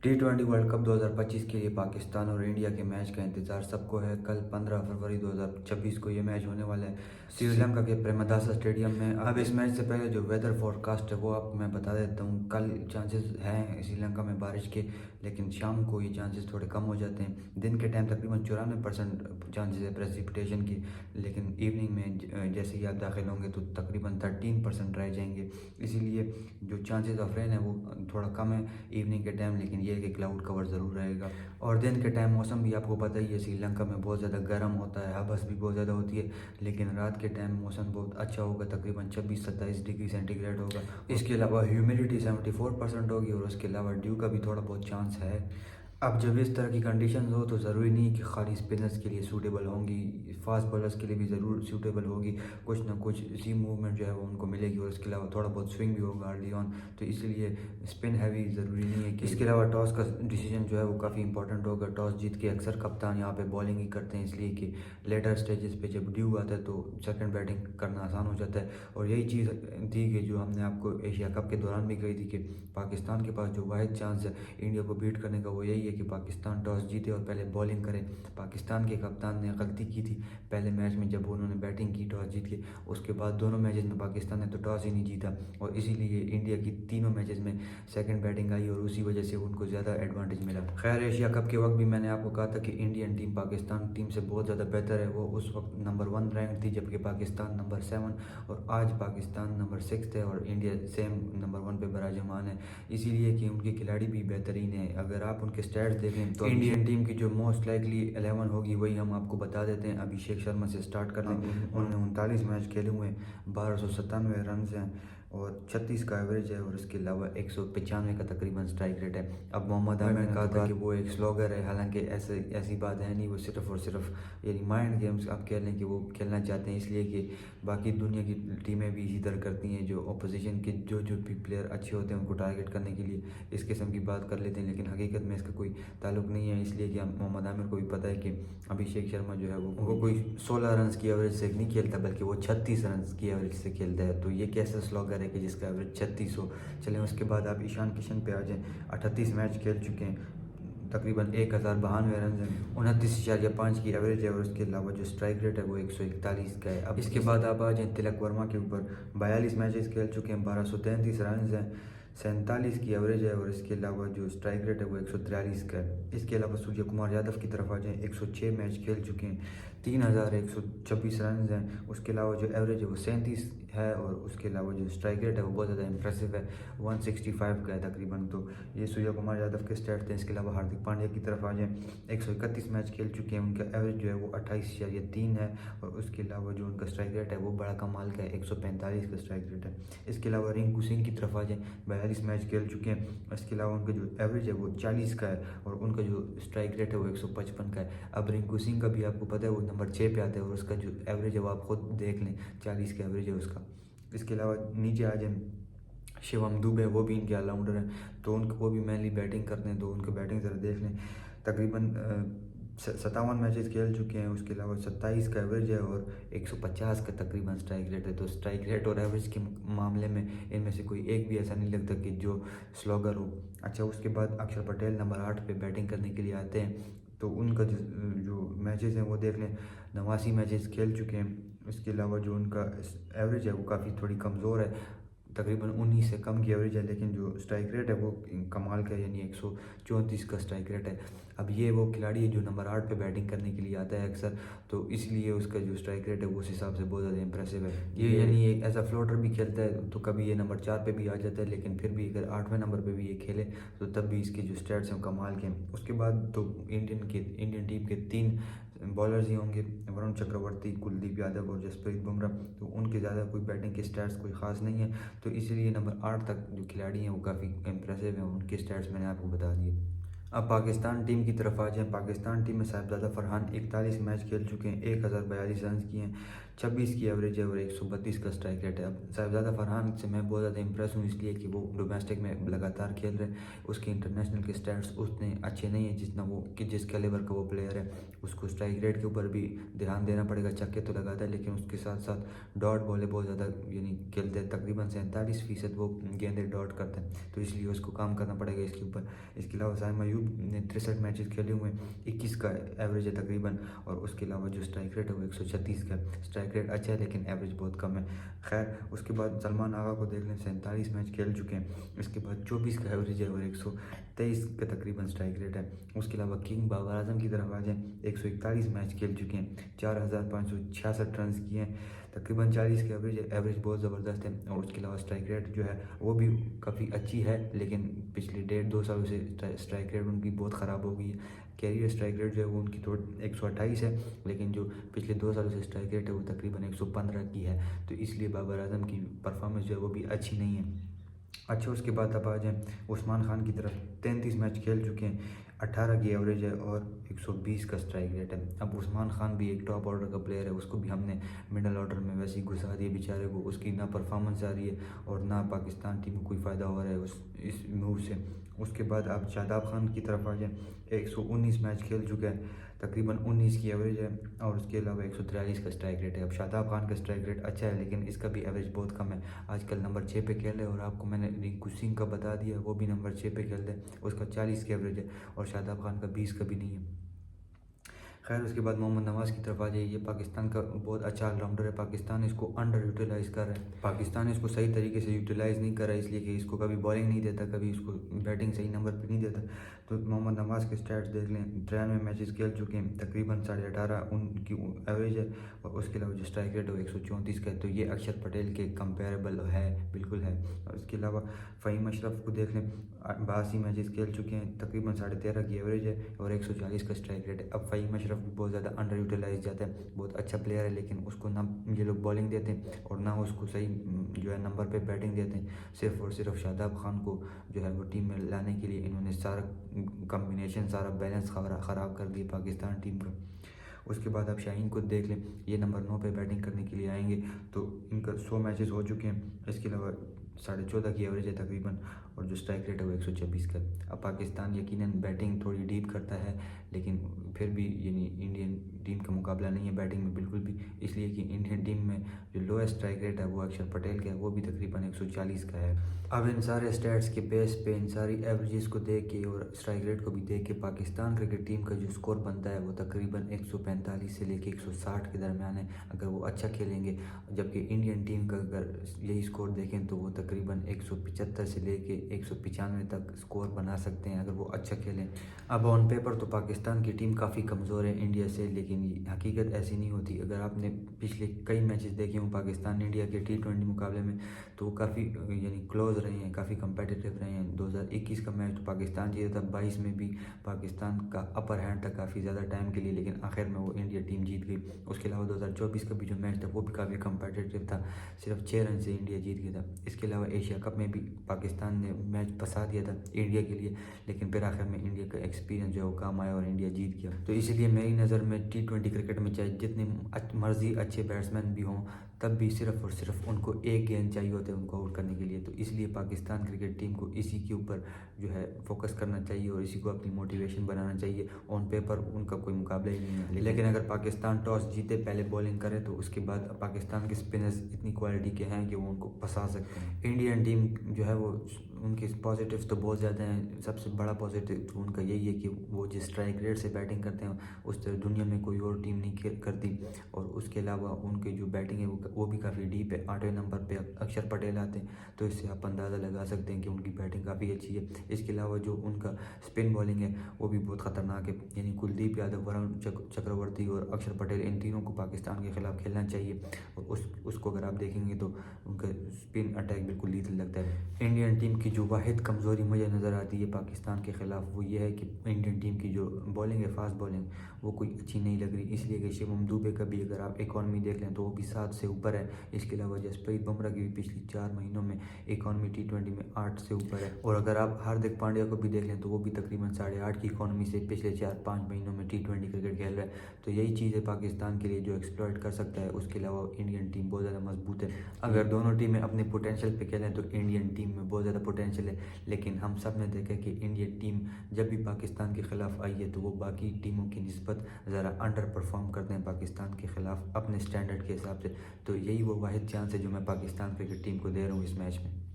T20 world cup 2025 के लिए पाकिस्तान और इंडिया के मैच का इंतजार सबको है। कल 15 फरवरी 2026 को ये मैच होने वाला है श्रीलंका के प्रेमदासा स्टेडियम में। अब इस मैच से पहले जो वेदर फोरकास्ट है वो आपको मैं बता देता हूँ। कल चांसेस हैं श्रीलंका में बारिश के, लेकिन शाम को ये चांसेस थोड़े कम हो जाते हैं। दिन के टाइम तकरीबन 94% चांसेस है प्रेसिपिटेशन की, लेकिन इवनिंग में जैसे ही आप दाखिल होंगे तो तकरीबन 13% रह जाएंगे। इसीलिए जो चांसेस ऑफ रेन है वो थोड़ा कम है इवनिंग के टाइम, लेकिन ये है कि क्लाउड कवर ज़रूर रहेगा। और दिन के टाइम मौसम भी आपको पता ही है, श्रीलंका में बहुत ज़्यादा गर्म होता है, हबस भी बहुत ज़्यादा होती है, लेकिन रात के टाइम मौसम बहुत अच्छा होगा, तकरीबन 26-27 डिग्री सेंटीग्रेड होगा। इसके अलावा ह्यूमिडिटी 74% होगी और उसके अलावा ड्यू का भी थोड़ा बहुत चांस है। अब जब इस तरह की कंडीशंस हो तो ज़रूरी नहीं कि खाली स्पिनर्स के लिए सूटेबल होंगी, फास्ट बॉलर्स के लिए भी ज़रूर सूटेबल होगी। कुछ ना कुछ सी मूवमेंट जो है वो उनको मिलेगी और इसके अलावा थोड़ा बहुत स्विंग भी होगा अर्ली ऑन, तो इसलिए स्पिन हैवी ज़रूरी नहीं है कि। इसके अलावा टॉस का डिसीजन जो है वो काफ़ी इंपॉर्टेंट होगा। टॉस जीत के अक्सर कप्तान यहाँ पे बॉलिंग ही करते हैं, इसलिए कि लेटर स्टेजेस पे जब ड्यू आता है तो सेकंड बैटिंग करना आसान हो जाता है। और यही चीज़ थी कि जो हमने आपको एशिया कप के दौरान भी कही थी कि पाकिस्तान के पास जो वाहिद चांस है इंडिया को बीट करने का वो यही है कि पाकिस्तान टॉस जीते और पहले बॉलिंग करे। पाकिस्तान के कप्तान ने गलती की थी पहले मैच में जब उन्होंने बैटिंग की टॉस जीत के, उसके बाद दोनों मैचेस में पाकिस्तान ने तो टॉस ही नहीं जीता और इसीलिए इंडिया की तीनों मैचेस में सेकंड बैटिंग आई और उसी वजह से उनको ज़्यादा एडवांटेज मिला। खैर, एशिया कप के वक्त भी मैंने आपको कहा था कि इंडियन टीम पाकिस्तान टीम से बहुत ज़्यादा बेहतर है। वो उस वक्त नंबर 1 रैंक थी जबकि पाकिस्तान नंबर 7, और आज पाकिस्तान नंबर 6 है और इंडिया सेम नंबर 1 पे बराजमान है, इसीलिए कि उनके खिलाड़ी भी बेहतरीन है। अगर आप उनके स्टैट्स देखें तो इंडियन टीम की जो मोस्ट लाइकली 11 होगी वही हम आपको बता देते हैं। अभिषेक शर्मा से स्टार्ट कर लें। उन्होंने 39 मैच खेले हुए हैं, 1297 रन हैं और 36 का एवरेज है और इसके अलावा 195 का तकरीबन स्ट्राइक रेट है। अब मोहम्मद आमिर ने कहा था कि वो एक स्लॉगर है, हालांकि ऐसी बात है नहीं, वो सिर्फ और सिर्फ यानी माइंड गेम्स आप कह लें कि वो खेलना चाहते हैं, इसलिए कि बाकी दुनिया की टीमें भी इसी तरह करती हैं, जो अपोजिशन के जो भी प्लेयर अच्छे होते हैं उनको टारगेट करने के लिए इस किस्म की बात कर लेते हैं, लेकिन हकीकत में इसका कोई ताल्लुक नहीं है। इसलिए कि मोहम्मद आमिर को भी पता है कि अभिषेक शर्मा जो है वो कोई 16 रन की एवरेज से नहीं खेलता, बल्कि वो 36 रन की एवरेज से खेलता है। तो ये कैसा स्लॉगर है कि जिसका एवरेज 36 हो। चलें उसके बाद आप ईशान किशन पे आ जाएँ। 38 मैच खेल चुके हैं, तकरीबन 1092 रन हैं, 29.5 की एवरेज है और उसके अलावा जो स्ट्राइक रेट है वो 141 का है। अब इसके बाद आप आ जाएँ तिलक वर्मा के ऊपर। 42 मैचेस खेल चुके हैं, 1233 रन हैं, 47 की एवरेज है और इसके अलावा जो स्ट्राइक रेट है वो 143 का है। इसके अलावा सूर्य कुमार यादव की तरफ आ जाएँ। 106 मैच खेल चुके हैं, 3126 रन हैं, उसके अलावा जो एवरेज है वो 37 है और उसके अलावा जो स्ट्राइक रेट है वो बहुत ज़्यादा इंप्रेसिव है, 165 का है तकरीबन। तो ये सूर्य कुमार यादव के स्टैट्स थे। इसके अलावा हार्दिक पांड्या की तरफ आ जाएँ। 131 मैच खेल चुके हैं, उनका एवरेज जो है वो 28.3 है और उसके अलावा जो उनका स्ट्राइक रेट है वो बड़ा कमाल का है, 145 का स्ट्राइक रेट है। इसके अलावा रिंकू सिंह की तरफ आ जाएँ। 42 मैच खेल चुके हैं, इसके अलावा उनका जो एवरेज है वो 40 का है और उनका जो स्ट्राइक रेट है वो 155 का है। अब रिंकू सिंह का भी आपको पता है वो नंबर 6 पे आता है और उसका जो एवरेज है वो आप खुद देख लें, 40 का एवरेज है उसका। इसके अलावा नीचे आ जाए, शिवम दुबे वो भी इनके ऑलराउंडर हैं, तो उनको वो भी मेनली बैटिंग करते हैं, तो उनकी बैटिंग ज़रा देख लें। तकरीबन 57 मैचेस खेल चुके हैं, उसके अलावा 27 का एवरेज है और 150 का तकरीबन स्ट्राइक रेट है। तो स्ट्राइक रेट और एवरेज के मामले में इनमें से कोई एक भी ऐसा नहीं लगता कि जो स्लॉगर हो। अच्छा, उसके बाद अक्षर पटेल नंबर 8 पे बैटिंग करने के लिए आते हैं, तो उनका जो मैचेस हैं वो देख लें। 89 मैचेस खेल चुके हैं, इसके अलावा जो उनका एवरेज है वो काफ़ी थोड़ी कमज़ोर है, तकरीबन 19 से कम की एवरेज है, लेकिन जो स्ट्राइक रेट है वो कमाल का है, यानी 134 का स्ट्राइक रेट है। अब ये वो खिलाड़ी है जो नंबर 8 पे बैटिंग करने के लिए आता है अक्सर, तो इसलिए उसका जो स्ट्राइक रेट है वो उस हिसाब से बहुत ज़्यादा इंप्रेसिव है। ये यानी एक एज अ फ्लोटर भी खेलता है, तो कभी ये नंबर 4 पे भी आ जाता है, लेकिन फिर भी अगर 8वें नंबर पे भी ये खेले तो तब भी इसके जो स्टैट्स हैं कमाल के हैं। उसके बाद तो इंडियन टीम के 3 बॉलर्स ही होंगे, वरुण चक्रवर्ती, कुलदीप यादव और जसप्रीत बुमराह, तो उनके ज़्यादा कोई बैटिंग के स्टैट्स कोई ख़ास नहीं है, तो इसीलिए नंबर 8 तक जो खिलाड़ी हैं वो काफ़ी इंप्रेसिव हैं, उनके स्टैट्स मैंने आपको बता दिए। अब पाकिस्तान टीम की तरफ आ जाएँ। पाकिस्तान टीम में साहिबजादा फरहान 41 मैच खेल चुके हैं, 1042 रन किए हैं, 26 की एवरेज है और 132 का स्ट्राइक रेट है। अब साहिबजादा फरहान से मैं बहुत ज़्यादा इंप्रेस हूँ इसलिए कि वो डोमेस्टिक में लगातार खेल रहे हैं। उसके इंटरनेशनल के स्टैट्स उतने अच्छे नहीं हैं जितना वो कि जिस कैलिबर का वो प्लेयर है। उसको स्ट्राइक रेट के ऊपर भी ध्यान देना पड़ेगा। छक्के तो लगाता है लेकिन उसके साथ साथ डॉट बॉलें बहुत ज़्यादा यानी खेलते हैं। तकरीबन 47% वो गेंदें डॉट करते हैं, तो इसलिए उसको काम करना पड़ेगा इसके ऊपर। इसके अलावा साइम अयूब ने 63 मैचेस खेले हुए हैं, 21 का एवरेज है तकरीबन। और उसके अलावा जो स्ट्राइक रेट है वो 136 का। स्ट्राइक रेट अच्छा है लेकिन एवरेज बहुत कम है। खैर उसके बाद सलमान आगा को देख लें, 47 मैच खेल चुके हैं। इसके बाद 24 का एवरेज है और 123 का तकरीबन स्ट्राइक रेट है। उसके अलावा किंग बाबर आजम की तरफ आ जाएँ, 141 मैच खेल चुके हैं, 4566 रन किए हैं, तकरीबन 40 की एवरेज है। एवरेज बहुत ज़बरदस्त है। और उसके अलावा स्ट्राइक रेट जो है वो भी काफ़ी अच्छी है, लेकिन पिछले 1.5-2 सालों से स्ट्राइक रेट उनकी बहुत ख़राब हो गई है। कैरियर स्ट्राइक रेट जो है वो उनकी थोड़ी 128 है, लेकिन जो पिछले 2 सालों से स्ट्राइक रेट है वो तकरीबन 115 की है। तो इसलिए बाबर आजम की परफॉर्मेंस जो है वो भी अच्छी नहीं है। अच्छा उसके बाद अब आ जाएँ उस्मान खान की तरफ, 33 मैच खेल चुके हैं, 18 की एवरेज है और 120 का स्ट्राइक रेट है। अब उस्मान खान भी एक टॉप ऑर्डर का प्लेयर है, उसको भी हमने मिडल ऑर्डर में वैसे ही घुसा दिया बेचारे को। उसकी ना परफॉर्मेंस आ रही है और ना पाकिस्तान टीम को कोई फ़ायदा हो रहा है इस मूव से। उसके बाद आप शादाब खान की तरफ आ जाएँ, 119 मैच खेल चुका है, तकरीबन 19 की एवरेज है और उसके अलावा 143 का स्ट्राइक रेट है। अब शादाब खान का स्ट्राइक रेट अच्छा है लेकिन इसका भी एवरेज बहुत कम है। आजकल नंबर 6 पे खेल रहे हैं और आपको मैंने रिंकू सिंह का बता दिया, वो भी नंबर 6 पे खेल रहे हैं, उसका 40 की एवरेज है और शादाब खान का 20 का भी नहीं है। खैर उसके बाद मोहम्मद नवाज़ की तरफ आ जाइए, ये पाकिस्तान का बहुत अच्छा ऑलराउंडर है। पाकिस्तान इसको अंडर यूटिलाइज़ कर रहा है, पाकिस्तान इसको सही तरीके से यूटिलाइज़ नहीं कर रहा है, इसलिए कि इसको कभी बॉलिंग नहीं देता, कभी इसको बैटिंग सही नंबर पे नहीं देता। तो मोहम्मद नवाज़ के स्टैट्स देख लें, 93 मैचेस खेल चुके हैं, तकरीबन 18.5 उनकी एवरेज है और उसके अलावा जो स्ट्राइक रेट है वो 134 का है। तो ये अक्षर पटेल के कंपेरेबल है, बिल्कुल है। और इसके अलावा फ़हीम अशरफ को देख लें, 82 मैचेस खेल चुके हैं, तकरीबन 13.5 की एवरेज है और 140 का स्ट्राइक रेट है। अब फ़हीम अशरफ भी बहुत ज़्यादा अंडर यूटिलाइज जाता है, बहुत अच्छा प्लेयर है लेकिन उसको ना ये लोग बॉलिंग देते हैं और ना उसको सही जो है नंबर पे बैटिंग देते हैं। सिर्फ और सिर्फ शादाब खान को जो है वो टीम में लाने के लिए इन्होंने सारा कम्बिनेशन, सारा बैलेंस ख़राब कर दिया पाकिस्तान टीम का। उसके बाद आप शाहीन को देख लें, ये नंबर 9 पे बैटिंग करने के लिए आएंगे। तो इनका 100 मैचेस हो चुके हैं, इसके अलावा 14.5 की एवरेज है तकरीबन और जो स्ट्राइक रेट है वो 126 का। अब पाकिस्तान यकीनन बैटिंग थोड़ी डीप करता है लेकिन फिर भी यानी इंडियन टीम का मुकाबला नहीं है बैटिंग में बिल्कुल भी, इसलिए कि इंडियन टीम में जो लोएस्ट स्ट्राइक रेट है वो अक्षर पटेल का है, वो भी तकरीबन 140 का है। अब इन सारे स्टैट्स के बेस पे, इन सारी एवरेजेस को देख के और स्ट्राइक रेट को भी देख के पाकिस्तान क्रिकेट टीम का जो स्कोर बनता है वो तकरीबन 145 से लेके 160 के दरमियान है अगर वो अच्छा खेलेंगे। जबकि इंडियन टीम का अगर यही स्कोर देखें तो वो तकरीबन 175 से लेके 195 तक स्कोर बना सकते हैं अगर वो अच्छा खेलें। अब ऑन पेपर तो पाकिस्तान की टीम काफ़ी कमज़ोर है इंडिया से, लेकिन हकीकत ऐसी नहीं होती। अगर आपने पिछले कई मैचेस देखे हों पाकिस्तान इंडिया के T20 मुकाबले में तो वो काफ़ी यानी क्लोज रहे हैं, काफ़ी कम्पिटिटिव रहे हैं। 2021 का मैच तो पाकिस्तान जीता था, 22 में भी पाकिस्तान का अपर हैंड था काफ़ी ज़्यादा टाइम के लिए, लेकिन आखिर में वो इंडिया टीम जीत गई। उसके अलावा 2024 का भी जो मैच था वो भी काफ़ी कम्पिटिटिव था, सिर्फ 6 रन से इंडिया जीत गया था। इसके अलावा एशिया कप में भी पाकिस्तान ने मैच फंसा दिया था इंडिया के लिए, लेकिन फिर आखिर में इंडिया का एक्सपीरियंस जो है वो काम आया और इंडिया जीत गया। तो इसीलिए मेरी नज़र में T20 क्रिकेट में चाहे जितने मर्जी अच्छे बैट्समैन भी हों तब भी सिर्फ और सिर्फ उनको एक गेंद चाहिए होता है उनको आउट करने के लिए। तो इसलिए पाकिस्तान क्रिकेट टीम को इसी के ऊपर जो है फोकस करना चाहिए और इसी को अपनी मोटिवेशन बनाना चाहिए। ऑन पेपर उनका कोई मुकाबला ही नहीं है, लेकिन अगर पाकिस्तान टॉस जीते पहले बॉलिंग करे तो उसके बाद पाकिस्तान के स्पिनर्स इतनी क्वालिटी के हैं कि वो उनको फंसा सकते हैं। इंडियन टीम जो है वो उनके पॉजिटिव्स तो बहुत ज़्यादा हैं। सबसे बड़ा पॉजिटिव तो उनका यही है कि वो जिस स्ट्राइक रेट से बैटिंग करते हैं उस तरह दुनिया में कोई और टीम नहीं करती। और उसके अलावा उनकी जो बैटिंग है वो भी काफ़ी डीप है। 8वें नंबर पे अक्षर पटेल आते हैं, तो इससे आप अंदाज़ा लगा सकते हैं कि उनकी बैटिंग काफ़ी अच्छी है। इसके अलावा जो उनका स्पिन बॉलिंग है वो भी बहुत ख़तरनाक है, यानी कुलदीप यादव, वरुण चक्रवर्ती और अक्षर पटेल, इन तीनों को पाकिस्तान के ख़िलाफ़ खेलना चाहिए। और उसको अगर आप देखेंगे तो उनका स्पिन अटैक बिल्कुल लीथल लगता है। इंडियन टीम की जो वाहिद कमज़ोरी मुझे नज़र आती है पाकिस्तान के ख़िलाफ़ वो ये है कि इंडियन टीम की जो बॉलिंग है, फास्ट बॉलिंग, वो कोई अच्छी नहीं लग रही। इसलिए कि शिवम दुबे का भी अगर आप इकॉनमी देख लें तो वो भी 7 से ऊपर है। इसके अलावा जसप्रीत बुमराह की भी पिछली 4 महीनों में इकॉनमी T20 में 8 से ऊपर है। और अगर आप हार्दिक पांड्या को भी देख लें तो वो भी तकरीबन 8.5 की इकॉनमी से पिछले 4-5 महीनों में T20 क्रिकेट खेल रहा है। तो यही चीज़ है पाकिस्तान के लिए जो एक्सप्लॉइट कर सकता है। उसके अलावा इंडियन टीम बहुत ज़्यादा मजबूत है। अगर दोनों टीमें अपने पोटेंशियल पे खेलें तो इंडियन टीम में बहुत ज़्यादा पोटेंशियल है। लेकिन हम सब ने देखा कि इंडियन टीम जब भी पाकिस्तान के ख़िलाफ़ आई है तो वो बाकी टीमों की निस्बत ज़रा अंडर परफॉर्म करते हैं पाकिस्तान के ख़िलाफ़ अपने स्टैंडर्ड के हिसाब से। तो यही वो वाहिद चांस है जो मैं पाकिस्तान क्रिकेट टीम को दे रहा हूँ इस मैच में।